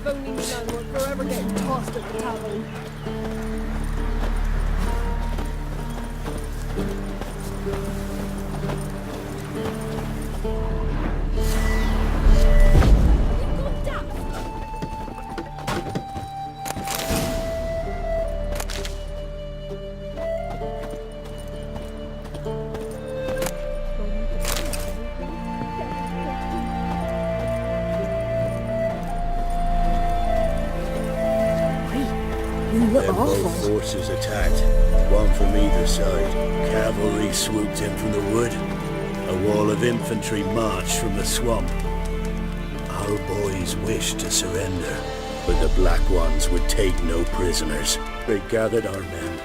If only we know we're forever getting tossed at the cavalry. Then both forces attacked, one from either side. Cavalry swooped in from the wood. A wall of infantry marched from the swamp. Our boys wished to surrender, but the Black Ones would take no prisoners. They gathered our men,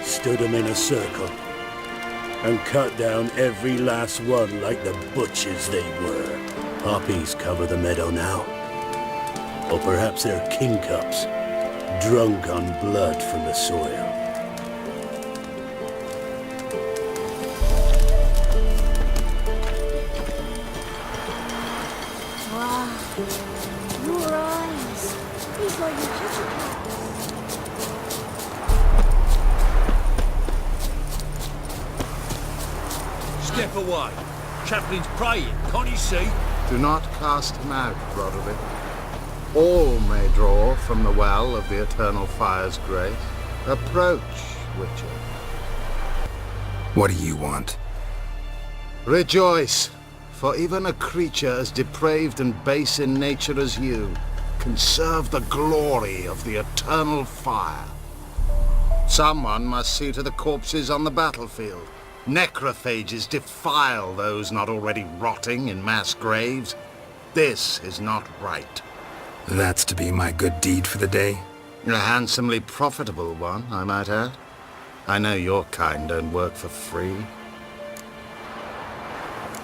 stood them in a circle, and cut down every last one like the butchers they were. Poppies cover the meadow now. Or perhaps they're kingcups, drunk on blood from the soil. Wow, your eyes. These are your hippocrates. Step away. Chaplain's praying, can't you see? Do not cast him out, Roderick. All may draw from the well of the Eternal Fire's grace. Approach, Witcher. What do you want? Rejoice, for even a creature as depraved and base in nature as you can serve the glory of the Eternal Fire. Someone must see to the corpses on the battlefield. Necrophages defile those not already rotting in mass graves. This is not right. That's to be my good deed for the day? A handsomely profitable one, I might add. I know your kind don't work for free.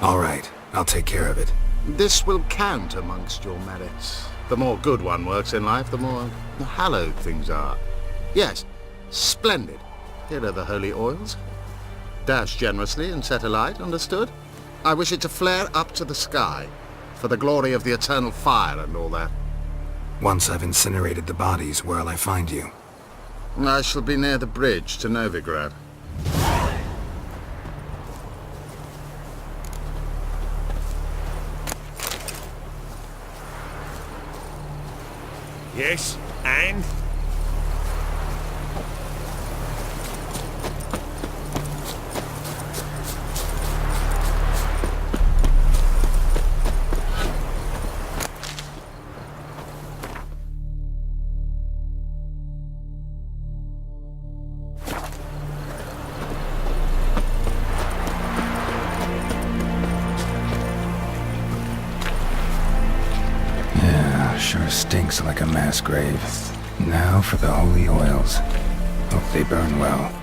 All right, I'll take care of it. This will count amongst your merits. The more good one works in life, the more hallowed things are. Yes, splendid. Here are the holy oils. Dash generously and set alight, understood? I wish it to flare up to the sky, for the glory of the Eternal Fire and all that. Once I've incinerated the bodies, where'll I find you? I shall be near the bridge to Novigrad. Yes, and? Sure stinks like a mass grave. Now for the holy oils. Hope they burn well.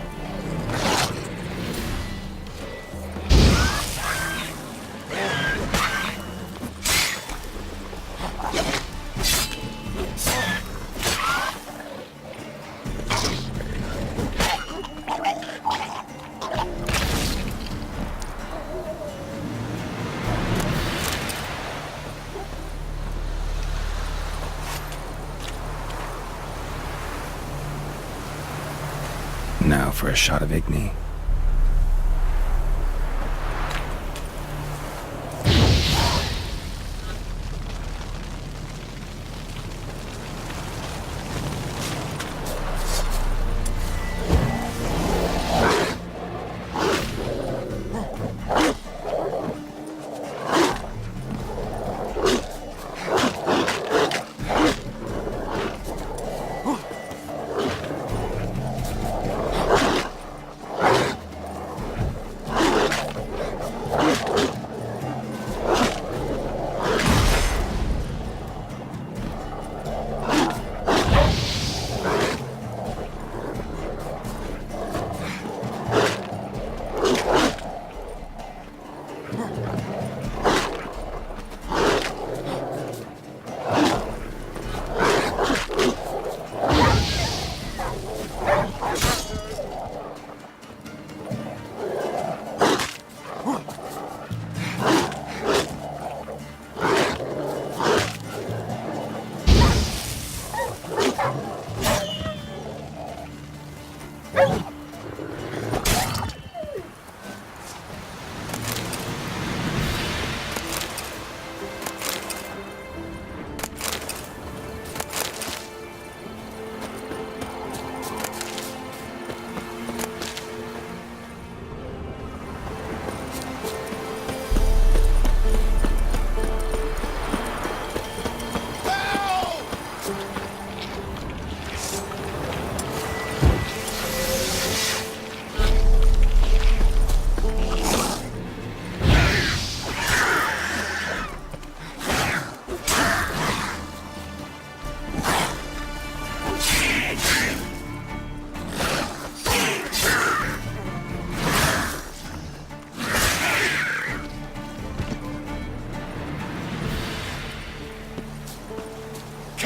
Now for a shot of Igni.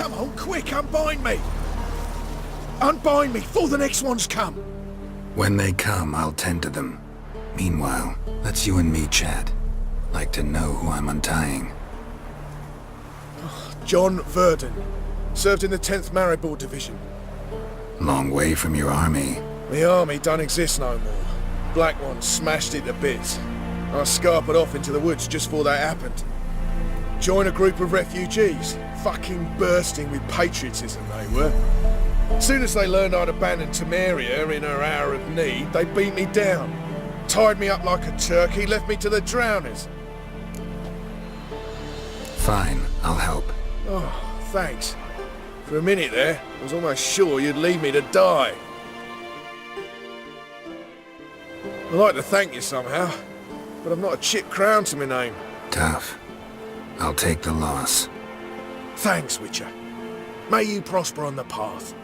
Come on, quick, unbind me! Unbind me, before the next ones come! When they come, I'll tend to them. Meanwhile, let's you and me chat. Like to know who I'm untying. John Verdon. Served in the 10th Maribor Division. Long way from your army. The army don't exist no more. Black Ones smashed it to bits. I scarpered off into the woods just before that happened. Joined a group of refugees. Fucking bursting with patriotism they were. As soon as they learned I'd abandoned Temeria in her hour of need, they beat me down. Tied me up like a turkey, left me to the drowners. Fine, I'll help. Oh, thanks. For a minute there, I was almost sure you'd leave me to die. I'd like to thank you somehow, but I've not a chip crown to my name. Tough. I'll take the loss. Thanks, Witcher. May you prosper on the path.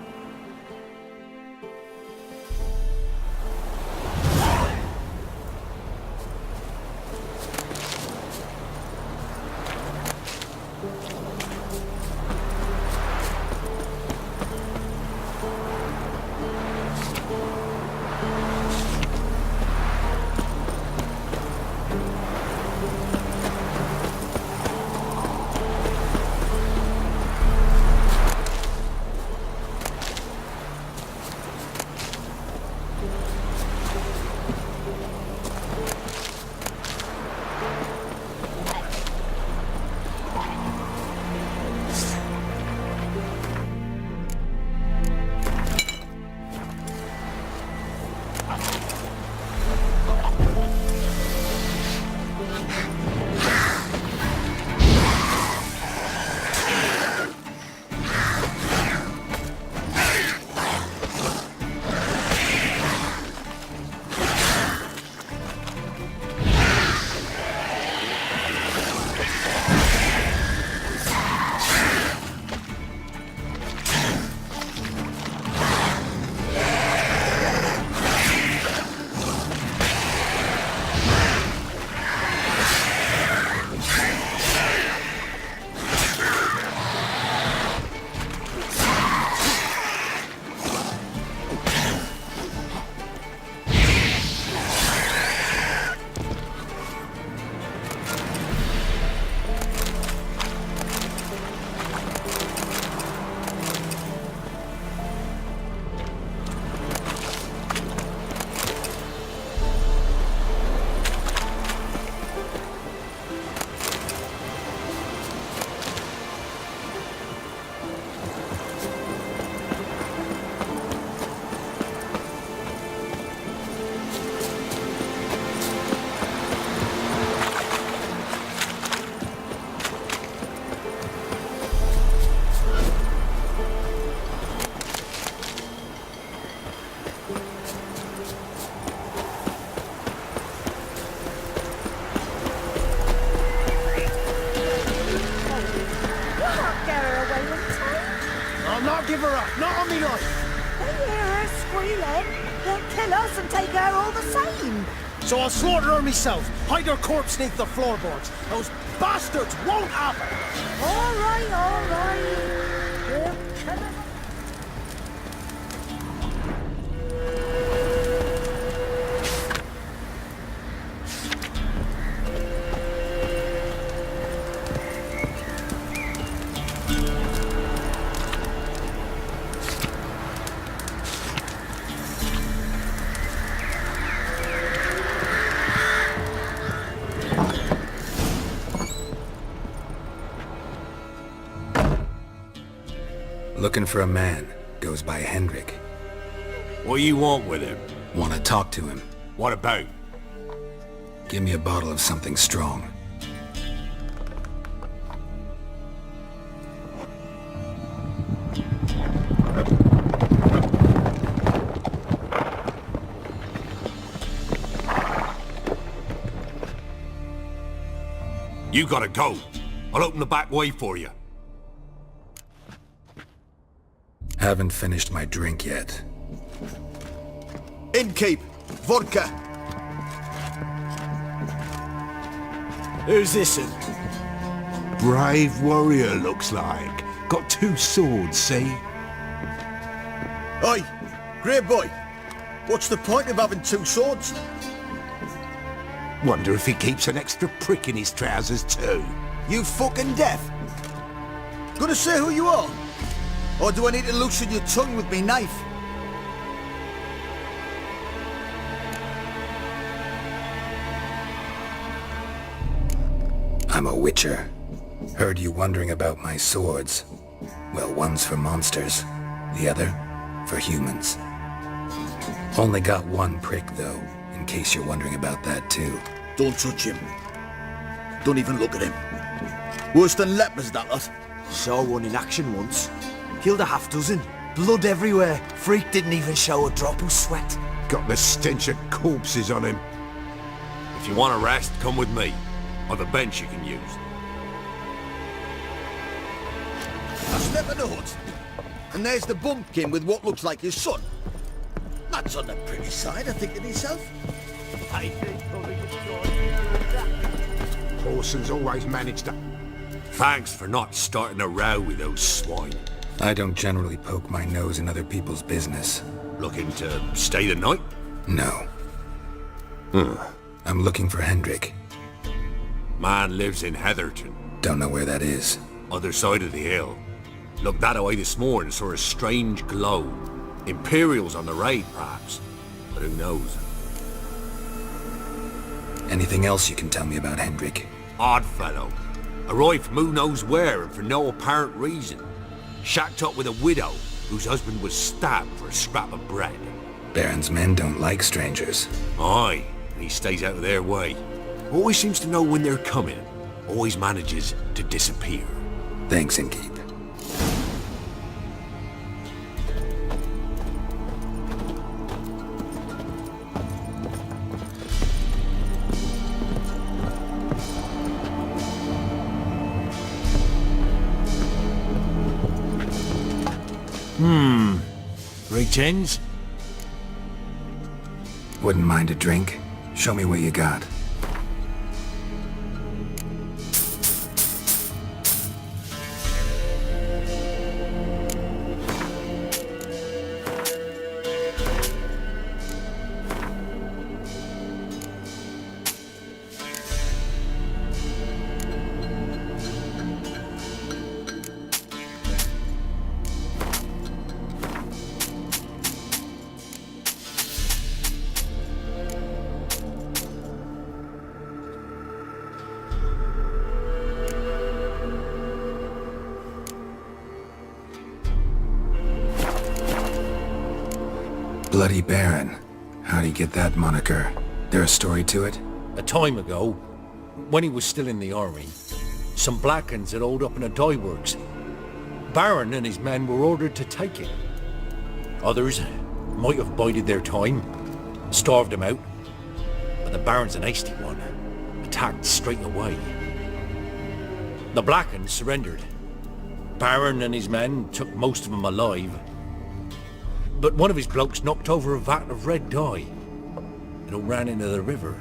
Give her up, not on me life. They hear her squealing. They'll kill us and take her all the same. So I'll slaughter her myself, hide her corpse beneath the floorboards. Those bastards won't happen. All right, all right. We'll kill her. Looking for a man. Goes by Hendrik. What you want with him? Want to talk to him. What about? Give me a bottle of something strong. You gotta go. I'll open the back way for you. Haven't finished my drink yet. Innkeep! Vodka! Who's this? Brave warrior, looks like. got 2 swords, see? Oi, grey boy. What's the point of having 2 swords? Wonder if he keeps an extra prick in his trousers too. You fucking deaf. Gonna say who you are? Or do I need to loosen your tongue with me knife? I'm a witcher. Heard you wondering about my swords. Well, one's for monsters, the other for humans. Only got 1 prick, though, in case you're wondering about that, too. Don't touch him. Don't even look at him. Worse than lepers, that lot. Saw one in action once. Killed a half dozen. Blood everywhere. Freak didn't even show a drop of sweat. Got the stench of corpses on him. If you want a rest, come with me. Or the bench you can use. I step in the hut, and there's the bumpkin with what looks like his son. That's on the pretty side, I think to myself. Parsons always managed to... Thanks for not starting a row with those swine. I don't generally poke my nose in other people's business. Looking to stay the night? No. I'm looking for Hendrik. Man lives in Heatherton, Don't know where that is. other side of the hill. Looked that away this morning, saw a strange glow. Imperials on the raid, perhaps. But who knows? Anything else you can tell me about Hendrik? Odd fellow. Arrived from who knows where and for no apparent reason. Shacked up with a widow whose husband was stabbed for a scrap of bread. Baron's men don't like strangers. Aye, and he stays out of their way. Always seems to know when they're coming. Always manages to disappear. Thanks, Innkeep. Greetings. Wouldn't mind a drink? Show me what you got. Bloody Baron. How'd he get that moniker? There a story to it? A time ago, when he was still in the army, some Blackens had holed up in a dye works. Baron and his men were ordered to take it. Others might have bided their time, starved him out, but the Baron's an hasty one, attacked straight away. The Blackens surrendered. Baron and his men took most of them alive, but one of his blokes knocked over a vat of red dye. It all ran into the river.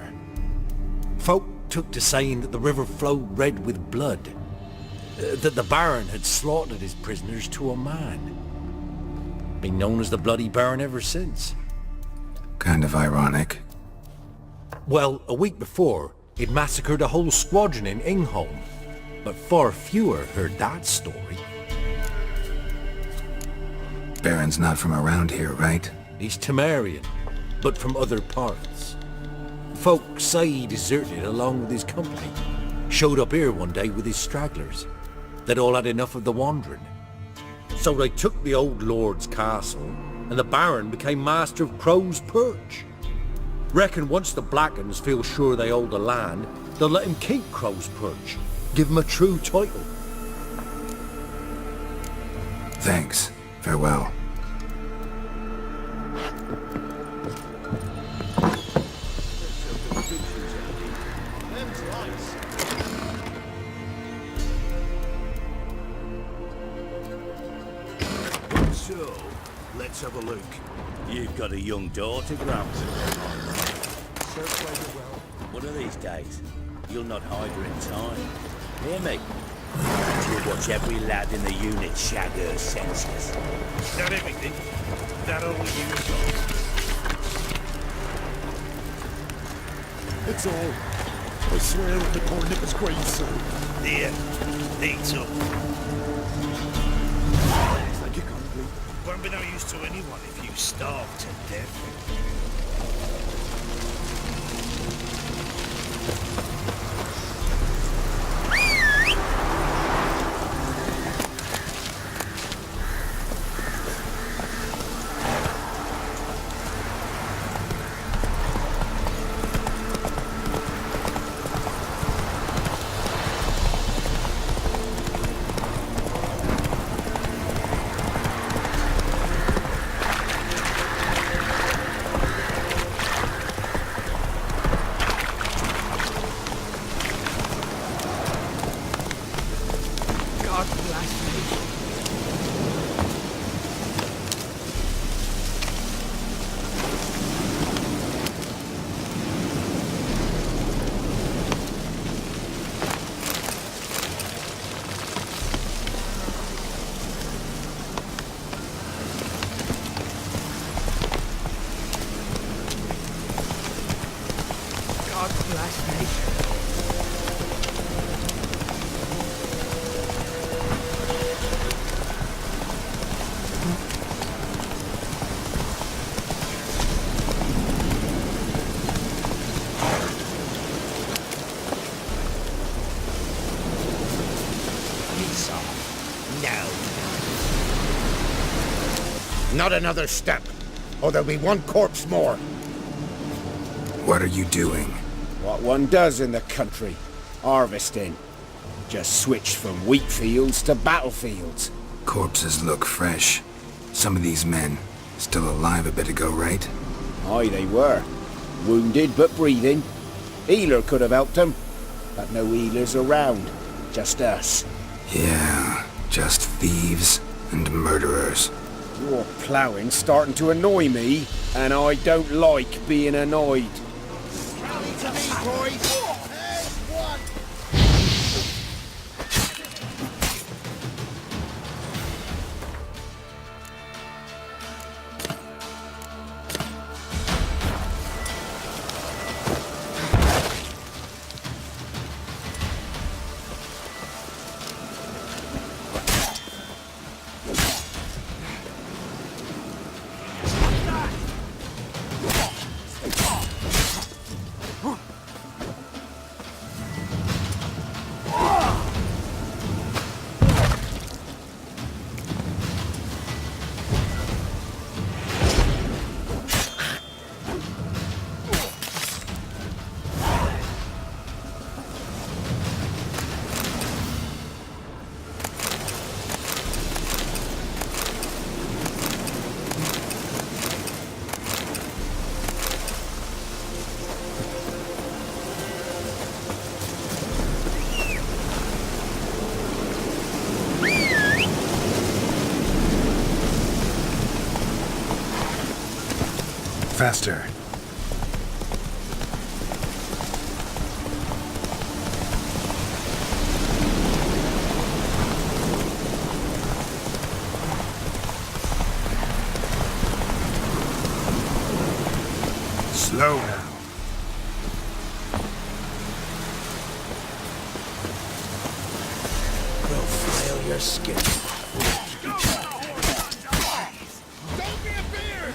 Folk took to saying that the river flowed red with blood, that the Baron had slaughtered his prisoners to a man. Been known as the Bloody Baron ever since. Kind of ironic. Well, a week before, he'd massacred a whole squadron in Ingholm, but far fewer heard that story. Baron's not from around here, right? He's Temerian, but from other parts. Folk say he deserted along with his company. Showed up here one day with his stragglers. They'd all had enough of the wandering. So they took the old lord's castle, and the Baron became master of Crow's Perch. Reckon once the Blackens feel sure they hold the land, they'll let him keep Crow's Perch. Give him a true title. Thanks. Farewell. So, let's have a look. You've got a young daughter, Gramps. One of these days, you'll not hide her in time. Hear me? We'll watch every lad in the unit shag her senses. Not everything. Not all you got. It's all. I swear on the poor nipper's grave, sir. There. They took. Thank you kindly. Won't be no use to anyone if you starve to death. God bless me. God bless me. Piss off. No. Not another step, or there'll be one corpse more. What are you doing? What one does in the country. Harvesting. Just switched from wheat fields to battlefields. Corpses look fresh. Some of these men still alive a bit ago, right? Aye, they were. Wounded but breathing. Healer could have helped them. But no healers around. Just us. Yeah, just thieves and murderers. Your ploughing's starting to annoy me, and I don't like being annoyed. Rally to me, boys. As one. Faster. Slow now. Profile your skin. Don't be a beard.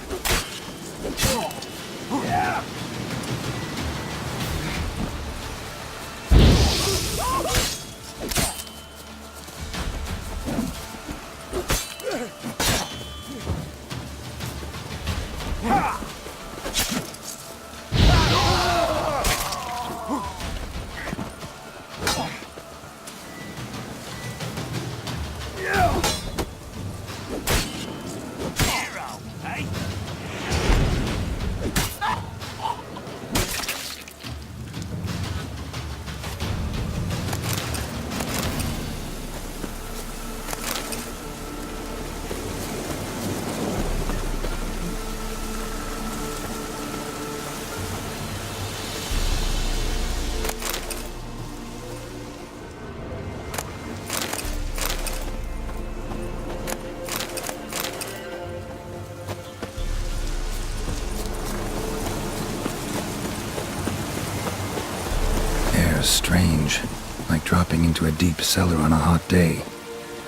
dropping into a deep cellar on a hot day.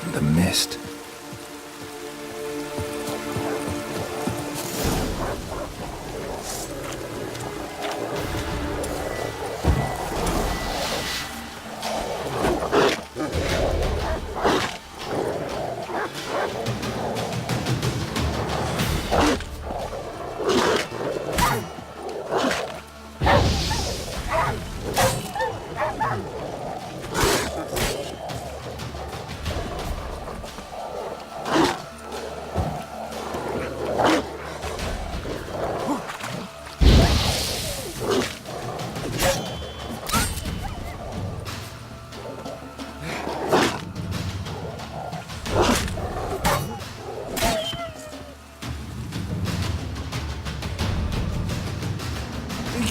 And the mist.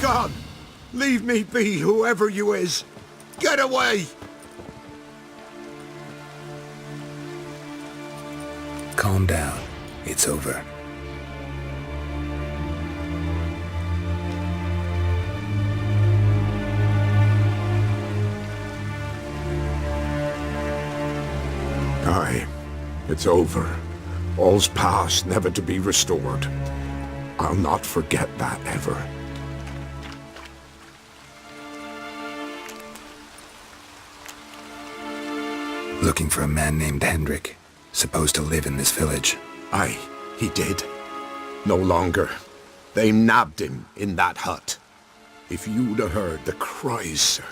Begone! Leave me be, whoever you is! Get away! Calm down. It's over. Aye, it's over. All's past, never to be restored. I'll not forget that ever. Looking for a man named Hendrik, supposed to live in this village. Aye, he did. No longer. They nabbed him in that hut. If you'd have heard the cries, sir.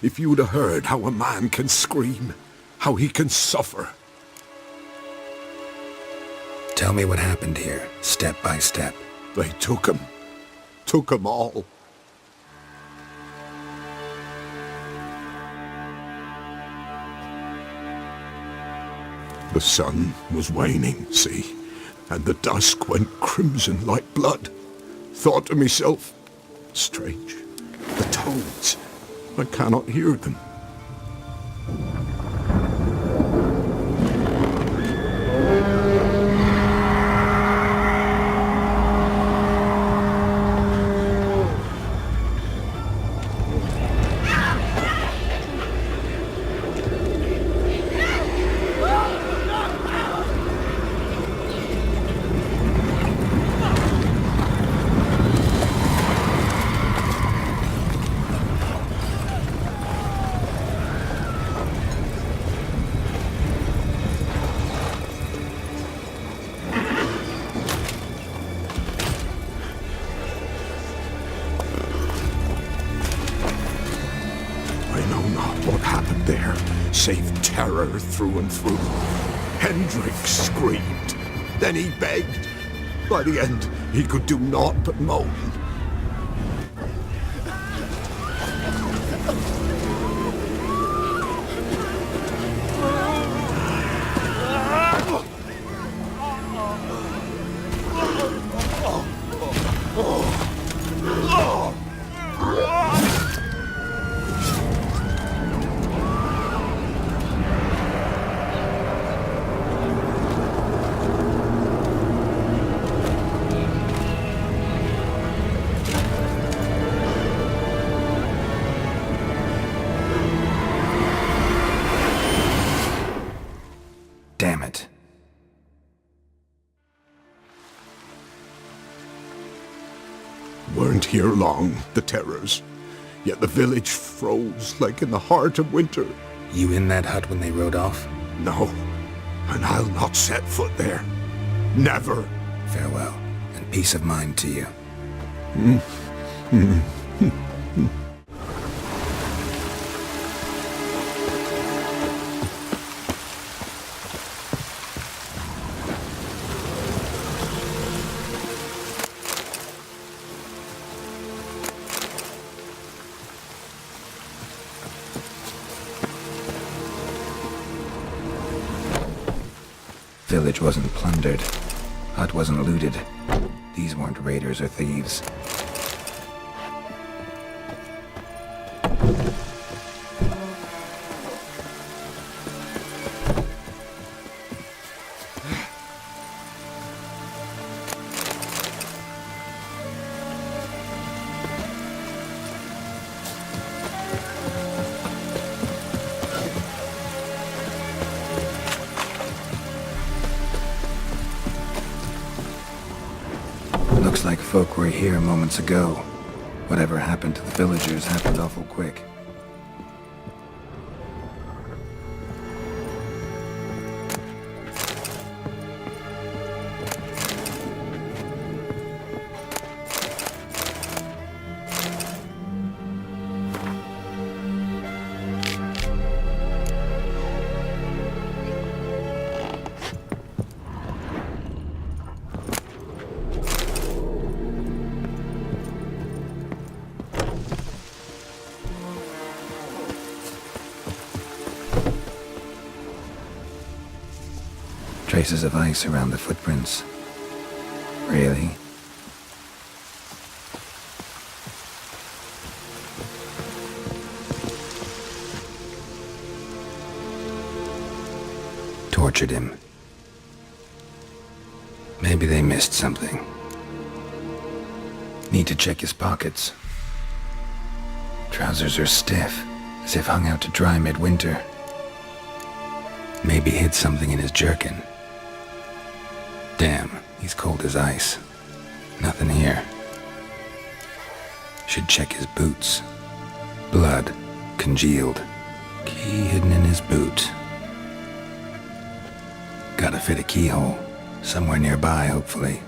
If you'd have heard how a man can scream, how he can suffer. Tell me what happened here, step by step. They took him. Took him all. The sun was waning, see, and the dusk went crimson like blood. Thought to myself, strange, the toads, I cannot hear them. Save terror through and through. Hendrik screamed. Then he begged. By the end, he could do naught but moan. Damn it. Weren't here long, the terrors. Yet the village froze like in the heart of winter. You in that hut when they rode off? No, and I'll not set foot there. Never. Farewell, and peace of mind to you. Village wasn't plundered. Hut wasn't looted. These weren't raiders or thieves. Looks like folk were here moments ago. Whatever happened to the villagers happened awful quick. Traces of ice around the footprints. Really? Tortured him. Maybe they missed something. Need to check his pockets. Trousers are stiff, as if hung out to dry midwinter. Maybe hid something in his jerkin. Damn, he's cold as ice. Nothing here. Should check his boots. Blood, congealed. Key hidden in his boot. Gotta fit a keyhole. Somewhere nearby, hopefully.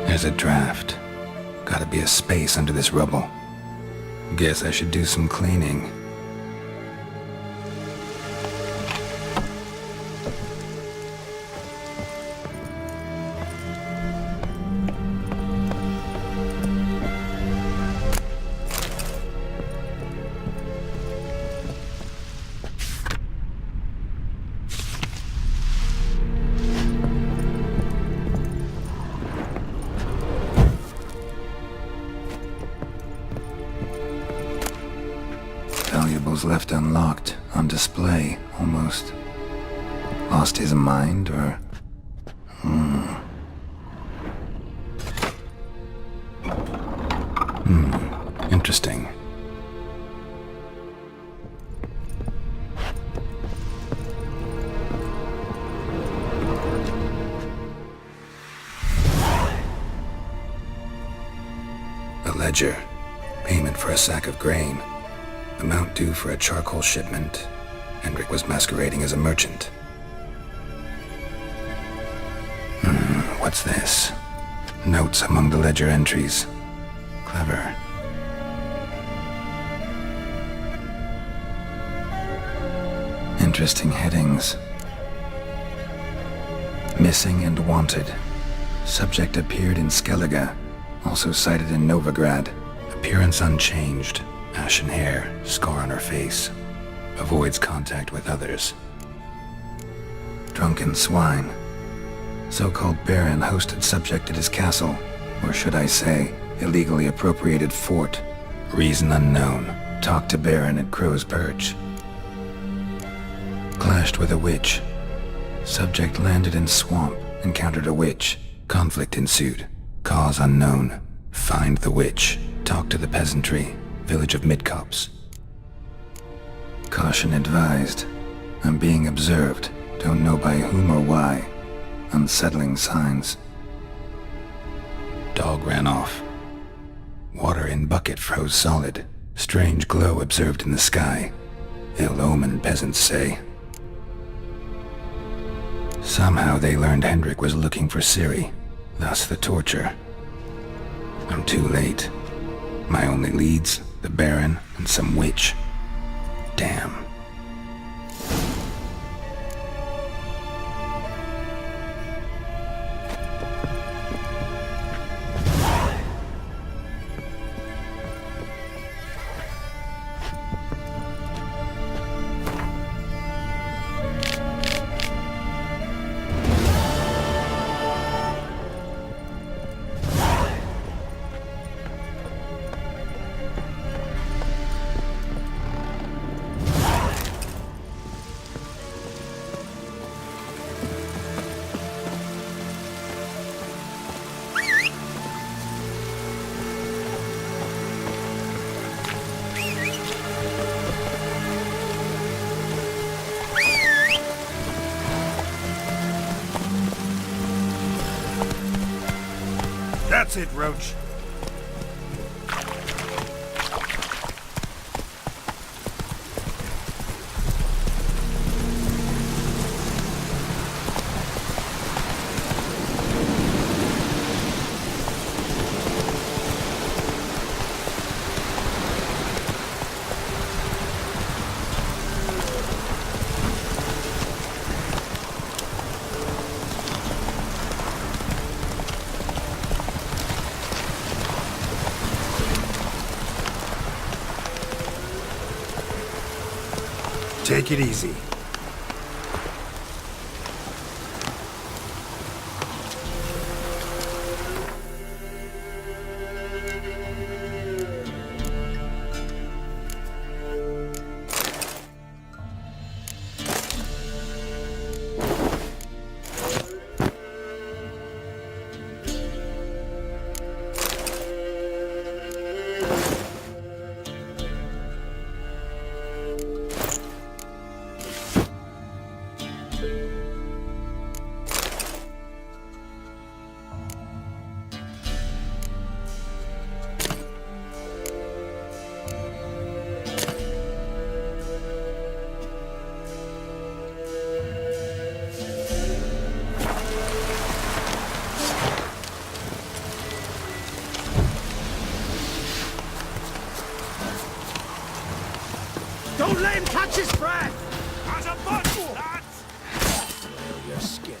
There's a draft. Gotta be a space under this rubble. Guess I should do some cleaning. Valuables left unlocked, on display, almost. Lost his mind, or... Interesting. A ledger. Payment for a sack of grain. Amount due for a charcoal shipment. Hendrik was masquerading as a merchant. What's this? Notes among the ledger entries. Clever. Interesting headings. Missing and wanted. Subject appeared in Skellige. Also cited in Novigrad. Appearance unchanged. Ashen hair, scar on her face. Avoids contact with others. Drunken swine. So-called Baron hosted subject at his castle, or should I say, illegally appropriated fort. Reason unknown. Talked to Baron at Crow's Perch. Clashed with a witch. Subject landed in swamp, encountered a witch. Conflict ensued. Cause unknown. Find the witch. Talk to the peasantry. Village of Midcopse. Caution advised. I'm being observed. Don't know by whom or why. Unsettling signs. Dog ran off. Water in bucket froze solid. Strange glow observed in the sky. Ill omen, peasants say. Somehow they learned Hendrik was looking for Ciri. Thus the torture. I'm too late. My only leads, the Baron and some witch. Damn. That's it, Roach. Take it easy. Don't let him catch his breath! As a bunch, lads! Your skin.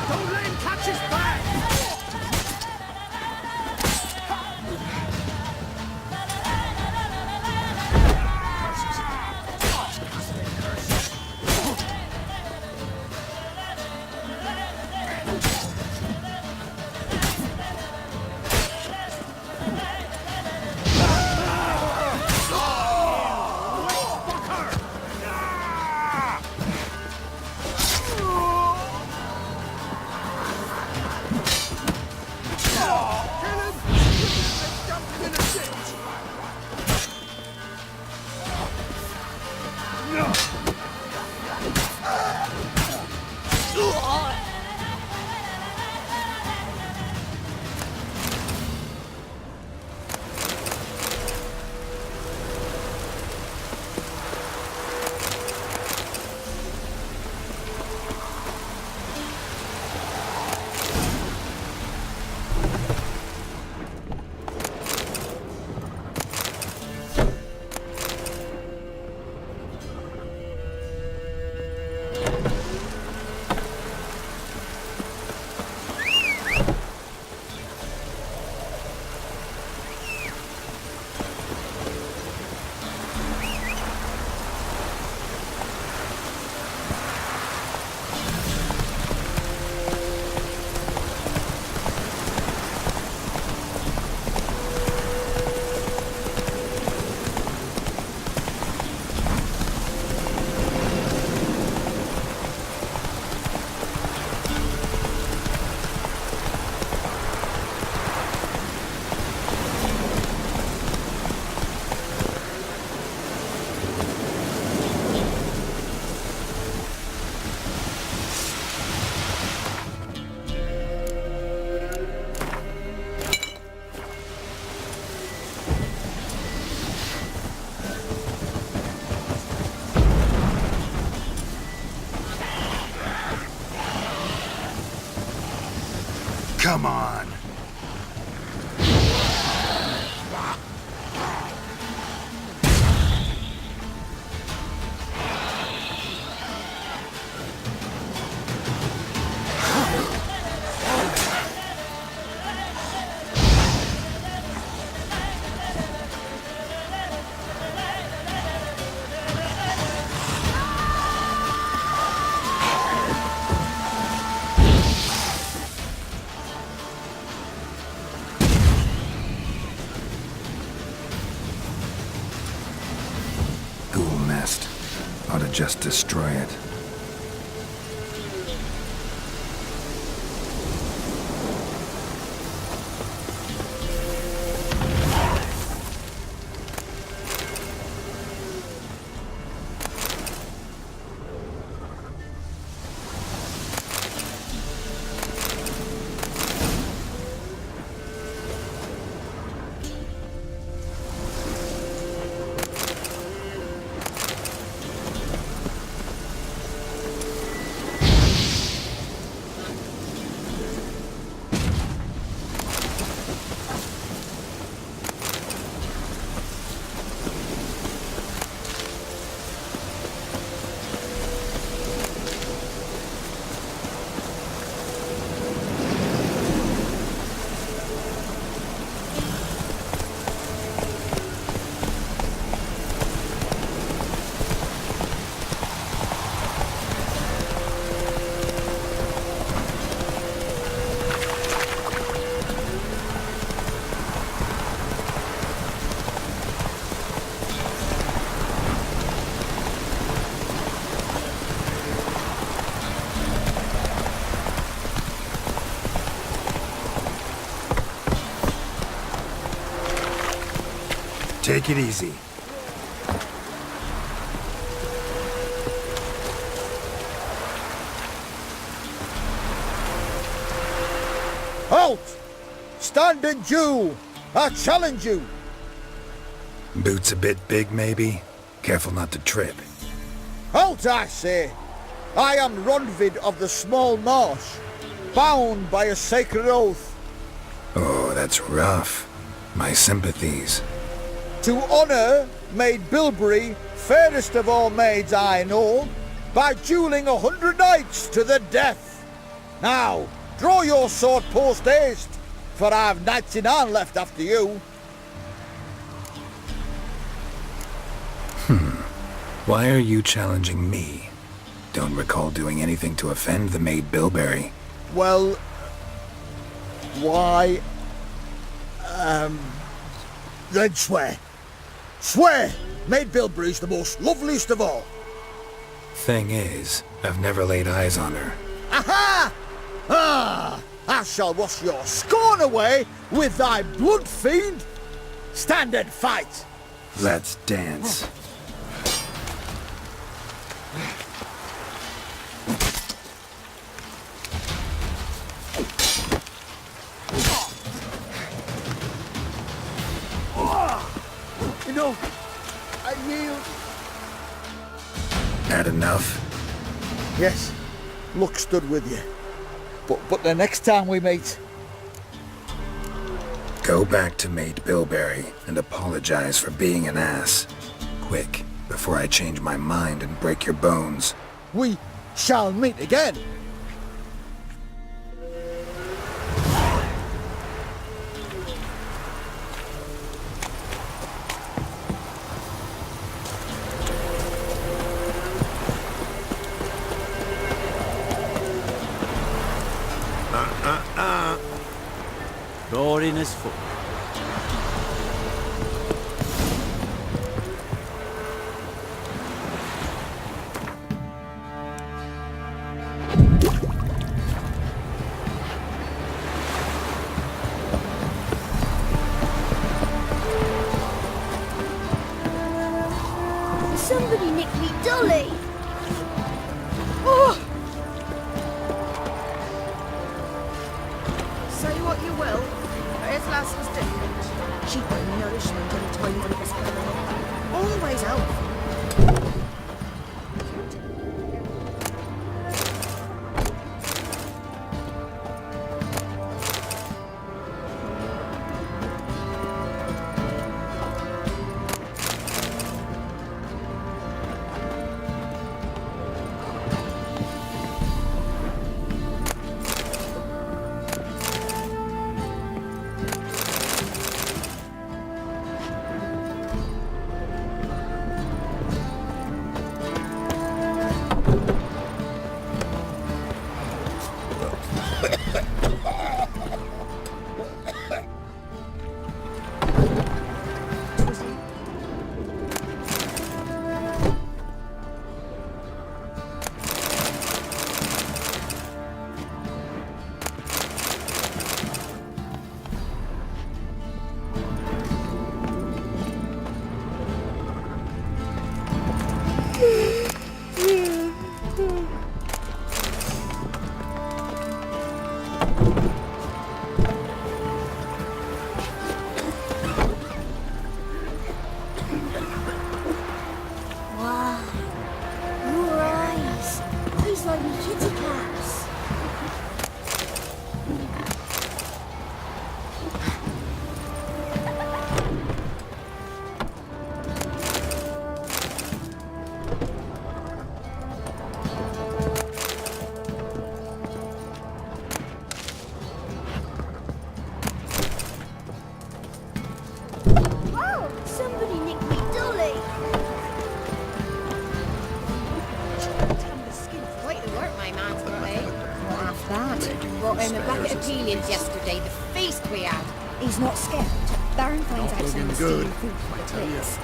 Don't let him catch his breath! just destroy it. Take it easy. Halt! Stand and Jew! I challenge you! Boots a bit big, maybe? Careful not to trip. Halt, I say! I am Ronvid of the Small Marsh, bound by a sacred oath. Oh, that's rough. My sympathies. To honour Maid Bilberry, fairest of all maids I know, by duelling 100 knights to the death. Now, draw your sword post haste, for I've knights in hand left after you. Why are you challenging me? Don't recall doing anything to offend the Maid Bilberry. Well, why, then swear. Swear! Maid Bilberry's the most loveliest of all. Thing is, I've never laid eyes on her. Aha! Ah! I shall wash your scorn away with thy blood, fiend! Stand and fight! Let's dance. No, I yield. Had enough? Yes, luck stood with you. But the next time we meet... Go back to Maid Bilberry and apologize for being an ass. Quick, before I change my mind and break your bones. We shall meet again. Roaring as fuck. Somebody nicked me dolly. Oh! Say what you will, but his lass was different. She'd bring nourishment any time one of us came along. Always helpful. Somebody nicked me dolly. Tan the skin. Quite the work my man's got, eh? What half that? Brought home a bucket of peelings yesterday, the feast we had. He's not scared. Baron finds out some looking stealing good, food from the place.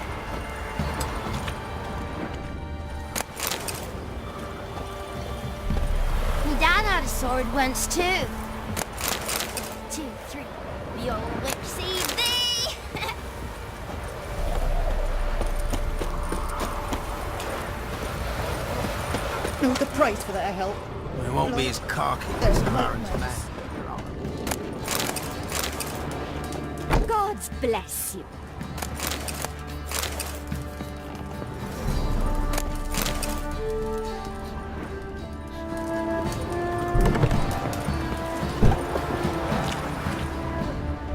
My dad had a sword once too. 2, 3. The old whipsy thee. No, the price for that help. We won't be as cocky There's as the no Baron's price. men. God bless you.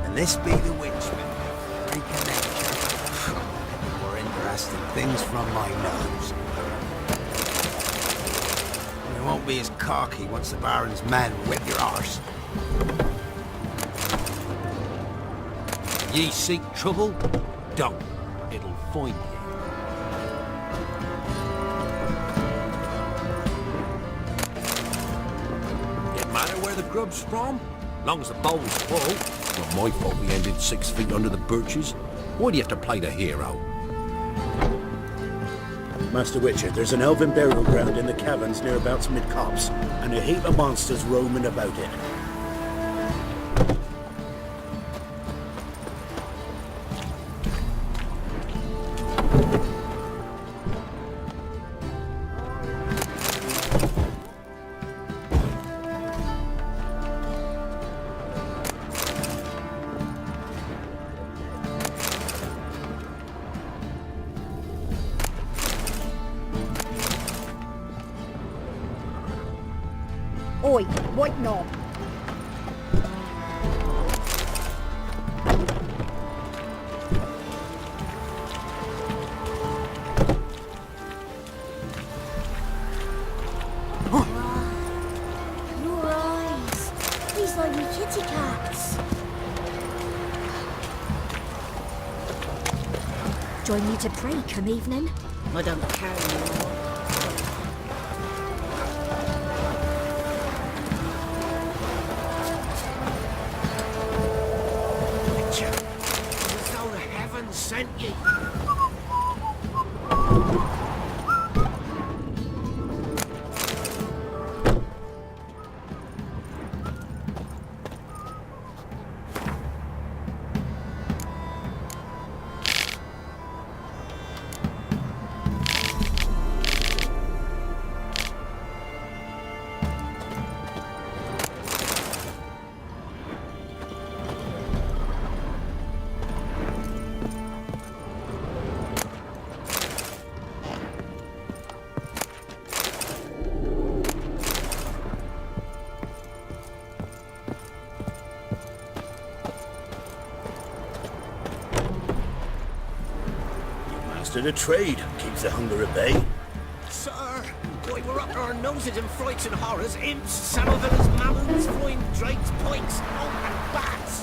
And this be the Witchman. Freak of nature. More interesting things from my nose. We won't be as cocky once the Baron's men whip your arse. Ye seek trouble? Don't. It'll find you. It matter where the grub's from? Long as the bowl's full. Not my fault we ended 6 feet under the birches. Why do you have to play the hero? Master Witcher, there's an elven burial ground in the caverns nearabouts mid-copse, and a heap of monsters roaming about it. Oi, white knob. Your eyes. These like me kitty cats. Join me to pray come evening. I don't care anymore. As though the heavens sent you. Mastered a trade, keeps the hunger at bay. Sir, why we're up to our noses in frights and horrors, imps, saddle villains, mammons, flying drakes, pikes, oak and bats.